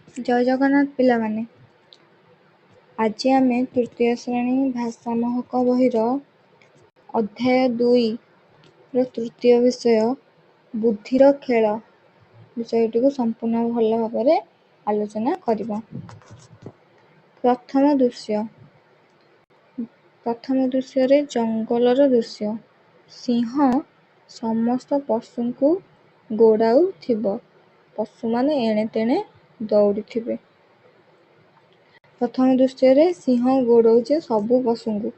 ଜୟ ଜଗନ୍ନାଥ ପିଲାମାନେ। ଆଜି ଆମେ ତୃତୀୟ ଶ୍ରେଣୀ ଭାଷା ମହକ ବହିର ଅଧ୍ୟାୟ 2ର ତୃତୀୟ ବିଷୟ ବୁଦ୍ଧିର ଖେଳ ବିଷୟଟିକୁ ସମ୍ପୂର୍ଣ୍ଣ ଭଲ ଭାବରେ ଆଲୋଚନା କରିବା। ପ୍ରଥମ ଦୃଶ୍ୟରେ ଜଙ୍ଗଲର ଦୃଶ୍ୟ। ସିଂହ ସମସ୍ତ ପଶୁଙ୍କୁ ଗୋଡ଼ାଉଥିବ। ପଶୁମାନେ ଏଣେ ତେଣେ ଦୌଡ଼ୁଥିବେ। ପ୍ରଥମ ଦୃଶ୍ୟରେ ସିଂହ ଗୋଡ଼ଉଛି ସବୁ ପଶୁଙ୍କୁ,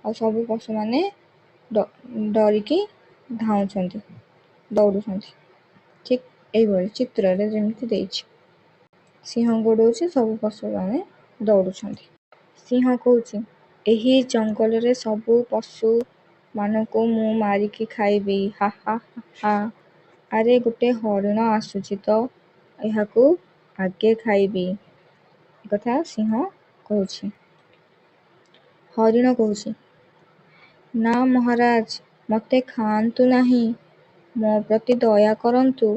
ଆଉ ସବୁ ପଶୁମାନେ ଡରିକି ଦୌଡ଼ୁଛନ୍ତି। ଠିକ୍ ଏଇଭଳି ଚିତ୍ରରେ ଯେମିତି ଦେଇଛି। ସିଂହ ଗୋଡ଼ଉଛି, ସବୁ ପଶୁମାନେ ଦୌଡ଼ୁଛନ୍ତି। ସିଂହ କହୁଛି, ଏହି ଜଙ୍ଗଲରେ ସବୁ ପଶୁମାନଙ୍କୁ ମୁଁ ମାରିକି ଖାଇବି। ହା ହା ହା। ଆରେ ଗୋଟେ ହରିଣ ଆସୁଛି ତ, ଏହାକୁ ଆଗେ ଖାଇବି। ଏକଥା ସିଂହ କହୁଛି। ହରିଣ କହୁଛି, ନା ମହାରାଜ, ମୋତେ ଖାଆନ୍ତୁ ନାହିଁ। ମୋ ପ୍ରତି ଦୟା କରନ୍ତୁ।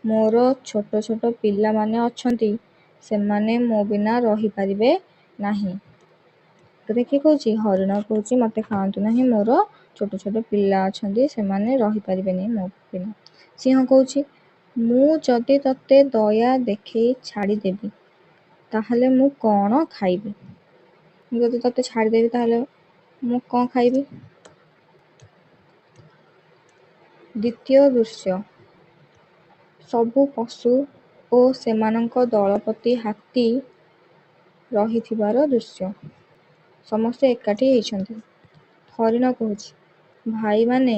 ମୋର ଛୋଟ ଛୋଟ ପିଲାମାନେ ଅଛନ୍ତି, ସେମାନେ ମୋ ବିନା ରହିପାରିବେ ନାହିଁ। ଏକଥା କିଏ କହୁଛି? ହରିଣ କହୁଛି, ମୋତେ ଖାଆନ୍ତୁ ନାହିଁ, ମୋର ଛୋଟ ଛୋଟ ପିଲା ଅଛନ୍ତି, ସେମାନେ ରହିପାରିବେନି ମୋ ବିନା। ସିଂହ କହୁଛି, ମୁଁ ଯଦି ତତେ ଦୟା ଦେଖେଇ ଛାଡ଼ିଦେବି, ତାହେଲେ ମୁଁ କ'ଣ ଖାଇବି? ମୁଁ ଯଦି ତତେ ଛାଡ଼ିଦେବି, ତାହେଲେ ମୁଁ କ'ଣ ଖାଇବି? ଦ୍ୱିତୀୟ ଦୃଶ୍ୟ ସବୁ ପଶୁ ଓ ସେମାନଙ୍କ ଦଳପତି ହାତୀ ରହିଥିବାର ଦୃଶ୍ୟ। ସମସ୍ତେ ଏକାଠି ହେଇଛନ୍ତି। ହରିଣ କହୁଛି, ଭାଇମାନେ,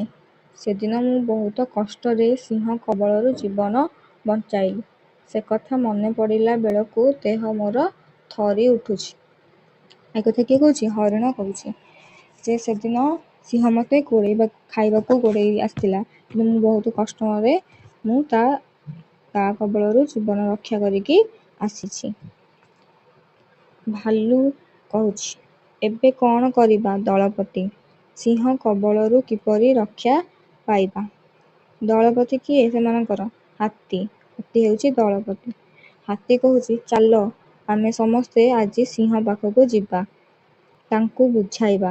ସେଦିନ ମୁଁ ବହୁତ କଷ୍ଟରେ ସିଂହ କବଳରୁ ଜୀବନ ବଞ୍ଚାଇଲି। ସେ କଥା ମନେ ପଡ଼ିଲା ବେଳକୁ ଦେହ ମୋର ଥରି ଉଠୁଛି। ଏକଥା କିଏ କହୁଛି? ହରିଣ କହୁଛି ଯେ ସେଦିନ ସିଂହ ମୋତେ ଖାଇବାକୁ ଗୋଡ଼େଇ ଆସିଥିଲା, କିନ୍ତୁ ମୁଁ ବହୁତ କଷ୍ଟରେ ମୁଁ ତା କବଳରୁ ଜୀବନ ରକ୍ଷା କରିକି ଆସିଛି। ଭାଲୁ କହୁଛି, ଏବେ କ'ଣ କରିବା ଦଳପତି? ସିଂହ କବଳରୁ କିପରି ରକ୍ଷା ପାଇବା? ଦଳପତି କିଏ ସେମାନଙ୍କର? ହାତୀ ହେଉଛି ଦଳପତି। ହାତୀ କହୁଛି, ଚାଲ ଆମେ ସମସ୍ତେ ଆଜି ସିଂହ ପାଖକୁ ଯିବା, ତାଙ୍କୁ ବୁଝାଇବା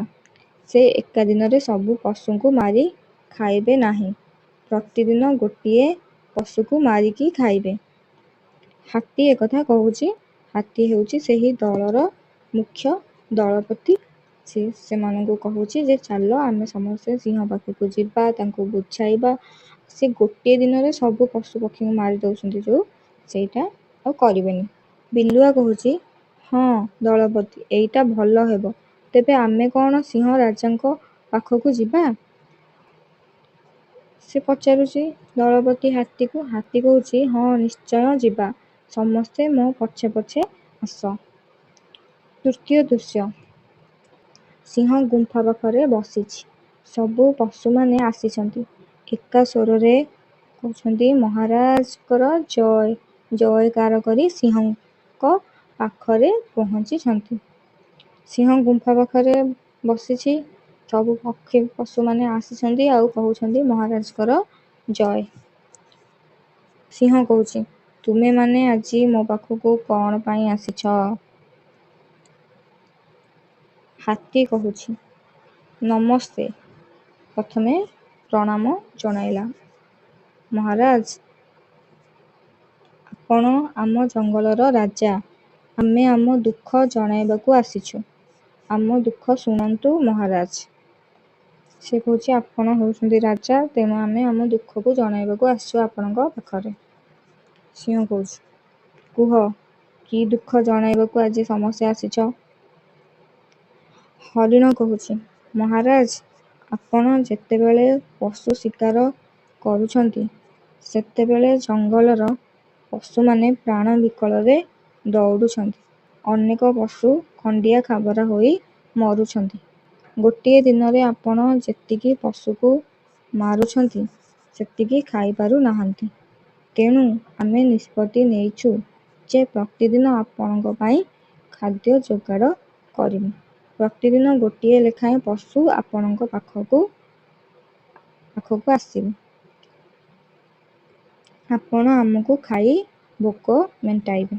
ସେ ଏକା ଦିନରେ ସବୁ ପଶୁଙ୍କୁ ମାରି ଖାଇବେ ନାହିଁ, ପ୍ରତିଦିନ ଗୋଟିଏ ପଶୁକୁ ମାରିକି ଖାଇବେ। ହାତୀ ଏକଥା କହୁଛି। ହାତୀ ହେଉଛି ସେହି ଦଳର ମୁଖ୍ୟ ଦଳପତି। ସେ ସେମାନଙ୍କୁ କହୁଛି ଯେ ଚାଲ ଆମେ ସମସ୍ତେ ସିଂହ ପାଖକୁ ଯିବା, ତାଙ୍କୁ ବୁଝାଇବା। ସେ ଗୋଟିଏ ଦିନରେ ସବୁ ପଶୁ ପକ୍ଷୀଙ୍କୁ ମାରି ଦେଉଛନ୍ତି ଯୋଉ, ସେଇଟା ଆଉ କରିବେନି। ବିଲୁଆ କହୁଛି, ହଁ ଦଳପତି, ଏଇଟା ଭଲ ହେବ। ତେବେ ଆମେ କ'ଣ ସିଂହ ରାଜାଙ୍କ ପାଖକୁ ଯିବା? ସେ ପଚାରୁଛି ଦଳପତି ହାତୀକୁ। ହାତୀ କହୁଛି, ହଁ ନିଶ୍ଚୟ ଯିବା, ସମସ୍ତେ ମୋ ପଛେ ପଛେ ଆସ। ତୃତୀୟ ଦୃଶ୍ୟ ସିଂହ ଗୁମ୍ଫା ପାଖରେ ବସିଛି। ସବୁ ପଶୁମାନେ ଆସିଛନ୍ତି। ଏକା ସ୍ୱରରେ କହୁଛନ୍ତି, ମହାରାଜଙ୍କର ଜୟ ଜୟକାର କରି ସିଂହଙ୍କ ପାଖରେ ପହଞ୍ଚିଛନ୍ତି। ସିଂହ ଗୁମ୍ଫା ପାଖରେ ବସିଛି। ସବୁ ପଶୁମାନେ ଆସିଛନ୍ତି ଆଉ କହୁଛନ୍ତି, ମହାରାଜଙ୍କର ଜୟ। ସିଂହ କହୁଛି, ତୁମେମାନେ ଆଜି ମୋ ପାଖକୁ କ'ଣ ପାଇଁ ଆସିଛ? ହାତୀ କହୁଛି, ନମସ୍ତେ। ପ୍ରଥମେ ପ୍ରଣାମ ଜଣାଇଲା। ମହାରାଜ, ଆପଣ ଆମ ଜଙ୍ଗଲର ରାଜା। ଆମେ ଆମ ଦୁଃଖ ଜଣାଇବାକୁ ଆସିଛୁ। ଆମ ଦୁଃଖ ଶୁଣନ୍ତୁ ମହାରାଜ। ସେ କହୁଛି, ଆପଣ ହେଉଛନ୍ତି ରାଜା, ତେଣୁ ଆମେ ଆମ ଦୁଃଖକୁ ଜଣାଇବାକୁ ଆସିଛୁ ଆପଣଙ୍କ ପାଖରେ। ସିଂହ କହୁଛି, କୁହ, କି ଦୁଃଖ ଜଣାଇବାକୁ ଆଜି ସମସ୍ତେ ଆସିଛ? ହରିଣ କହୁଛି, ମହାରାଜ, ଆପଣ ଯେତେବେଳେ ପଶୁ ଶିକାର କରୁଛନ୍ତି, ସେତେବେଳେ ଜଙ୍ଗଲର ପଶୁମାନେ ପ୍ରାଣ ବିକଳରେ ଦୌଡ଼ୁଛନ୍ତି। ଅନେକ ପଶୁ ଖଣ୍ଡିଆ ଖାବରା ହୋଇ ମରୁଛନ୍ତି। ଗୋଟିଏ ଦିନରେ ଆପଣ ଯେତିକି ପଶୁକୁ ମାରୁଛନ୍ତି, ସେତିକି ଖାଇପାରୁ ନାହାନ୍ତି। ତେଣୁ ଆମେ ନିଷ୍ପତ୍ତି ନେଇଛୁ ଯେ ପ୍ରତିଦିନ ଆପଣଙ୍କ ପାଇଁ ଖାଦ୍ୟ ଯୋଗାଡ଼ କରିବୁ। ପ୍ରତିଦିନ ଗୋଟିଏ ଲେଖାଏଁ ପଶୁ ଆପଣଙ୍କ ପାଖକୁ ଆସିବେ। ଆପଣ ଆମକୁ ଖାଇ ଭୋକ ମେଣ୍ଟାଇବେ।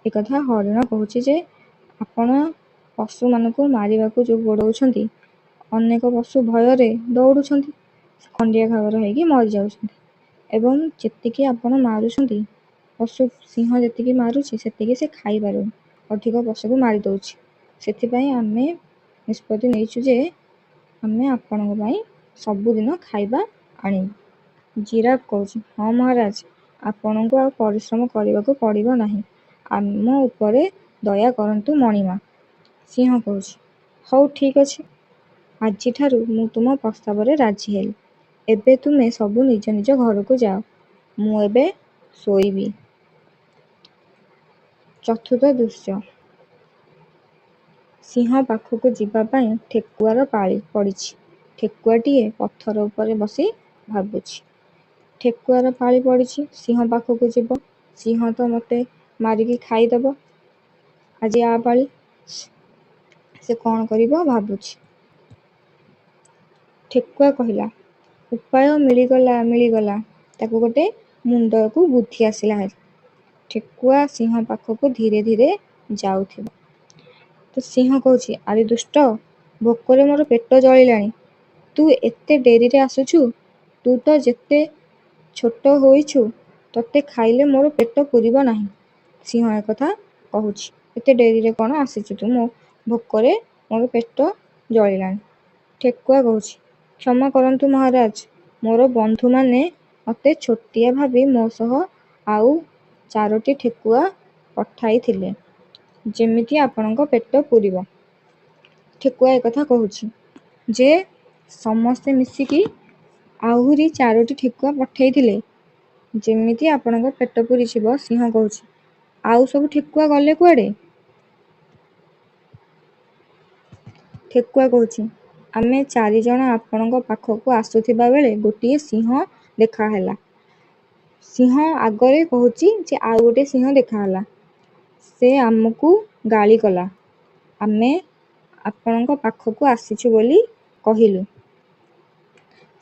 ଏକଥା ହରିଣ କହୁଛି ଯେ ଆପଣ ପଶୁମାନଙ୍କୁ ମାରିବାକୁ ଯେଉଁ ଗୋଡ଼ଉଛନ୍ତି, ଅନେକ ପଶୁ ଭୟରେ ଦୌଡ଼ୁଛନ୍ତି, ଖଣ୍ଡିଆ ଖାବର ହେଇକି ମରିଯାଉଛନ୍ତି। ଏବଂ ଯେତିକି ଆପଣ ମାରୁଛନ୍ତି, ସିଂହ ଯେତିକି ମାରୁଛି ସେତିକି ସେ ଖାଇପାରୁନି, ଅଧିକ ପଶୁକୁ ମାରି ଦେଉଛି। ସେଥିପାଇଁ ଆମେ ନିଷ୍ପତ୍ତି ନେଇଛୁ ଯେ ଆମେ ଆପଣଙ୍କ ପାଇଁ ସବୁଦିନ ଖାଇବା ଆଣିବୁ। ଜିରାଫ କହୁଛି, ହଁ ମହାରାଜ, ଆପଣଙ୍କୁ ଆଉ ପରିଶ୍ରମ କରିବାକୁ ପଡ଼ିବ ନାହିଁ। ଆମ ଉପରେ ଦୟା କରନ୍ତୁ ମଣିମା। ସିଂହ କହୁଛି, ହଉ ଠିକ୍ ଅଛି, ଆଜିଠାରୁ ମୁଁ ତୁମ ପ୍ରସ୍ତାବରେ ରାଜି ହେଲି। ଏବେ ତୁମେ ସବୁ ନିଜ ନିଜ ଘରକୁ ଯାଅ, ମୁଁ ଏବେ ଶୋଇବି। ଚତୁର୍ଥ ଦୃଶ୍ୟ। ସିଂହ ପାଖକୁ ଯିବା ପାଇଁ ଠେକୁଆର ପାଳି ପଡ଼ିଛି। ଠେକୁଆଟିଏ ପଥର ଉପରେ ବସି ଭାବୁଛି। ଠେକୁଆର ପାଳି ପଡ଼ିଛି, ସିଂହ ପାଖକୁ ଯିବ। ସିଂହ ତ ମୋତେ ମାରିକି ଖାଇଦେବ। ଆଜି ଆ ପାଳି, ସେ କ'ଣ କରିବ ଭାବୁଛି। ଠେକୁଆ କହିଲା, ଉପାୟ ମିଳିଗଲା। ତାକୁ ଗୋଟେ ମୁଣ୍ଡକୁ ବୁଦ୍ଧି ଆସିଲା ହେରି। ଠେକୁଆ ସିଂହ ପାଖକୁ ଧୀରେ ଧୀରେ ଯାଉଥିବ। ତ ସିଂହ କହୁଛି, ଆରେ ଦୁଷ୍ଟ, ଭୋକରେ ମୋର ପେଟ ଜଳିଲାଣି। ତୁ ଏତେ ଡେରିରେ ଆସୁଛୁ? ତୁ ତ ଯେତେ ଛୋଟ ହୋଇଛୁ, ତୋତେ ଖାଇଲେ ମୋର ପେଟ ପୂରିବ ନାହିଁ। ସିଂହ ଏକଥା କହୁଛି, ଏତେ ଡେରିରେ କ'ଣ ଆସିଛୁ ତୁ? ଭୋକରେ ମୋର ପେଟ ଜଳିଲାଣି। ଠେକୁଆ କହୁଛି, କ୍ଷମା କରନ୍ତୁ ମହାରାଜ, ମୋର ବନ୍ଧୁମାନେ ମୋତେ ଛୋଟିଆ ଭାବି ମୋ ସହ ଆଉ 4ଟି ଠେକୁଆ ପଠାଇଥିଲେ, ଯେମିତି ଆପଣଙ୍କ ପେଟ ପୂରିବ। ଠେକୁଆ ଏକଥା କହୁଛି ଯେ ସମସ୍ତେ ମିଶିକି ଆହୁରି 4ଟି ଠେକୁଆ ପଠାଇଥିଲେ, ଯେମିତି ଆପଣଙ୍କ ପେଟ ପୂରିଯିବ। ସିଂହ କହୁଛି, ଆଉ ସବୁ ଠେକୁଆ ଗଲେ କୁଆଡ଼େ? ଠେକୁଆ କହୁଛି, ଆମେ 4 ଜଣ ଆପଣଙ୍କ ପାଖକୁ ଆସୁଥିବା ବେଳେ ଗୋଟିଏ ସିଂହ ଦେଖାହେଲା। ସିଂହ ଆଗରେ କହୁଛି ଯେ ଆଉ ଗୋଟିଏ ସିଂହ ଦେଖାହେଲା। ସେ ଆମକୁ ଗାଳି କଲା। ଆମେ ଆପଣଙ୍କ ପାଖକୁ ଆସିଛୁ ବୋଲି କହିଲୁ।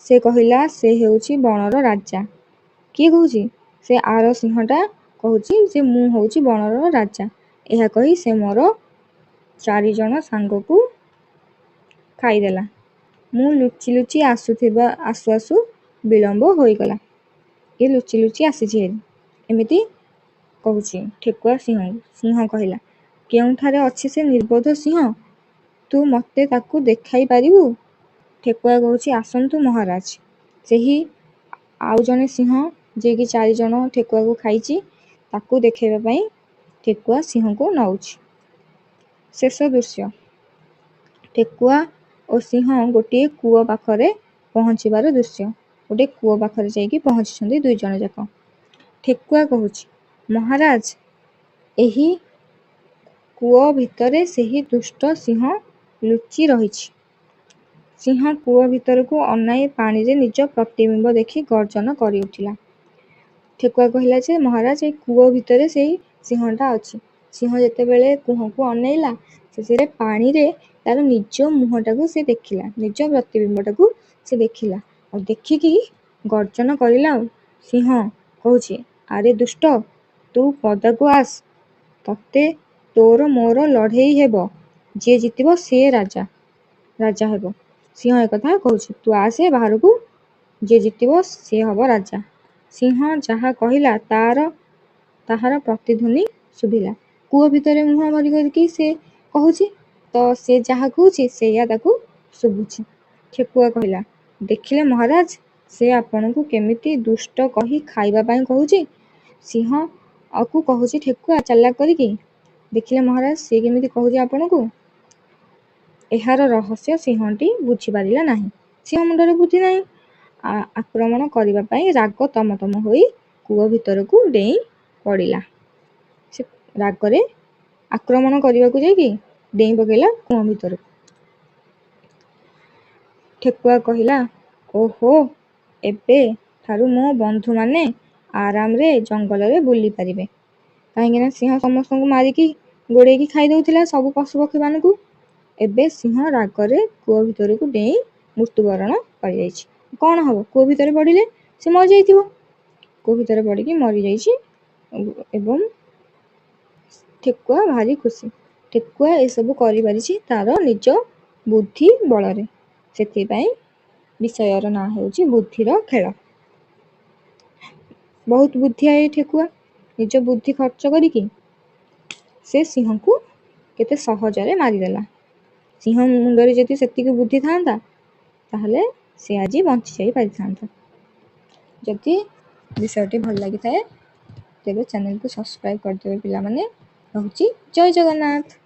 ସେ କହିଲା ସେ ହେଉଛି ବଣର ରାଜା। କିଏ କହୁଛି? ସେ ଆର ସିଂହଟା କହୁଛି ଯେ ମୁଁ ହେଉଛି ବଣର ରାଜା। ଏହା କହି ସେ ମୋର 4 ଜଣ ସାଙ୍ଗକୁ ଖାଇଦେଲା। ମୁଁ ଲୁଚି ଲୁଚି ଆସୁ ଆସୁ ବିଳମ୍ବ ହୋଇଗଲା। ଏ ଲୁଚି ଲୁଚି ଆସିଛି ହେରି। ଏମିତି କହୁଛି ଠେକୁଆ ସିଂହକୁ। ସିଂହ କହିଲା, କେଉଁଠାରେ ଅଛି ସେ ନିର୍ବୋଧ ସିଂହ? ତୁ ମୋତେ ତାକୁ ଦେଖାଇ ପାରିବୁ? ଠେକୁଆ କହୁଛି, ଆସନ୍ତୁ ମହାରାଜ। ସେହି ଆଉ ଜଣେ ସିଂହ, ଯିଏକି 4 ଜଣ ଠେକୁଆକୁ ଖାଇଛି, ତାକୁ ଦେଖାଇବା ପାଇଁ ଠେକୁଆ ସିଂହକୁ ନେଉଛି। ଶେଷ ଦୃଶ୍ୟ। ଠେକୁଆ ଓ ସିଂହ ଗୋଟିଏ କୂଅ ପାଖରେ ପହଞ୍ଚିବାର ଦୃଶ୍ୟ। ଗୋଟିଏ କୂଅ ପାଖରେ ଯାଇକି ପହଞ୍ଚିଛନ୍ତି 2 ଜଣ ଯାକ। ଠେକୁଆ କହୁଛି, ମହାରାଜ, ଏହି କୂଅ ଭିତରେ ସେହି ଦୁଷ୍ଟ ସିଂହ ଲୁଚି ରହିଛି। ସିଂହ କୂଅ ଭିତରକୁ ଅନାଇ ପାଣିରେ ନିଜ ପ୍ରତିବିମ୍ବ ଦେଖି ଗର୍ଜନ କରିଉଠିଲା। ଠେକୁଆ କହିଲା ଯେ ମହାରାଜ, ଏହି କୂଅ ଭିତରେ ସେହି ସିଂହଟା ଅଛି। ସିଂହ ଯେତେବେଳେ କୂଅକୁ ଅନେଇଲା, ସେଥିରେ ପାଣିରେ ତାର ନିଜ ମୁହଁଟାକୁ ସେ ଦେଖିଲା, ନିଜ ପ୍ରତିବିମ୍ବଟାକୁ ସେ ଦେଖିଲା। ଆଉ ଦେଖିକି ଗର୍ଜନ କରିଲା। ଆଉ ସିଂହ କହୁଛି, ଆରେ ଦୁଷ୍ଟ, ତୁ ପଦାକୁ ଆସ, ତତେ ତୋର ମୋର ଲଢ଼େଇ ହେବ। ଯିଏ ଜିତିବ ସିଏ ରାଜା ହେବ। ସିଂହ ଏକଥା କହୁଛି, ତୁ ଆସେ ବାହାରକୁ, ଯିଏ ଜିତିବ ସିଏ ହେବ ରାଜା। ସିଂହ ଯାହା କହିଲା ତାହାର ପ୍ରତିଧ୍ୱନି ଶୁଭିଲା। କୂଅ ଭିତରେ ମୁହଁ ଭରି କରିକି ସେ କହୁଛି, ତ ସେ ଯାହା କହୁଛି ସେଇଆ ତାକୁ ଶୁଭୁଛି। ଠେକୁଆ କହିଲା, ଦେଖିଲେ ମହାରାଜ, ସେ ଆପଣଙ୍କୁ କେମିତି ଦୁଷ୍ଟ କହି ଖାଇବା ପାଇଁ କହୁଛି। ସିଂହକୁ କହୁଛି ଠେକୁଆ ଚାଲାକ କରିକି, ଦେଖିଲେ ମହାରାଜ, ସେ କେମିତି କହୁଛି ଆପଣଙ୍କୁ। ଏହାର ରହସ୍ୟ ସିଂହଟି ବୁଝିପାରିଲା ନାହିଁ। ସିଂହ ମୁଣ୍ଡରେ ବୁଦ୍ଧି ନାହିଁ। ଆକ୍ରମଣ କରିବା ପାଇଁ ରାଗ ତମ ହୋଇ କୂଅ ଭିତରକୁ ଡେଇଁ ପଡ଼ିଲା। ସେ ରାଗରେ ଆକ୍ରମଣ କରିବାକୁ ଯାଇକି ଡେଇଁ ପକାଇଲା କୂଅ ଭିତରକୁ। ଠେକୁଆ କହିଲା, ଓହୋ, ଏବେ ଠାରୁ ମୋ ବନ୍ଧୁମାନେ ଆରାମରେ ଜଙ୍ଗଲରେ ବୁଲି ପାରିବେ। କାହିଁକିନା ସିଂହ ସମସ୍ତଙ୍କୁ ମାରିକି ଗୋଡ଼େଇକି ଖାଇଦେଉଥିଲା, ସବୁ ପଶୁପକ୍ଷୀମାନଙ୍କୁ। ଏବେ ସିଂହ ରାଗରେ କୂଅ ଭିତରକୁ ଡେଇଁ ମୃତ୍ୟୁବରଣ କରିଯାଇଛି। କ'ଣ ହେବ? କୂଅ ଭିତରେ ପଡ଼ିଲେ ସେ ମରିଯାଇଥିବ। କୂଅ ଭିତରେ ପଡ଼ିକି ମରିଯାଇଛି ଏବଂ ଠେକୁଆ ଭାରି ଖୁସି। ଠେକୁଆ ଏସବୁ କରିପାରିଛି ତାର ନିଜ ବୁଦ୍ଧି ବଳରେ। ସେଥିପାଇଁ ବିଷୟର ନାଁ ହେଉଛି ବୁଦ୍ଧିର ଖେଳ। ବହୁତ ବୁଦ୍ଧିଆ ଏ ଠେକୁଆ। ନିଜ ବୁଦ୍ଧି ଖର୍ଚ୍ଚ କରିକି ସେ ସିଂହକୁ କେତେ ସହଜରେ ମାରିଦେଲା। ସିଂହ ମୁଣ୍ଡରେ ଯଦି ସେତିକି ବୁଦ୍ଧି ଥାନ୍ତା ତାହେଲେ ସେ ଆଜି ବଞ୍ଚି ଯାଇ ପାରିଥାନ୍ତା। ଯଦି ବିଷୟଟି ଭଲ ଲାଗିଥାଏ ତେବେ ଚ୍ୟାନେଲକୁ ସବସ୍କ୍ରାଇବ୍ କରିଦେବେ ପିଲାମାନେ। ରହୁଛି ଜୟ ଜଗନ୍ନାଥ।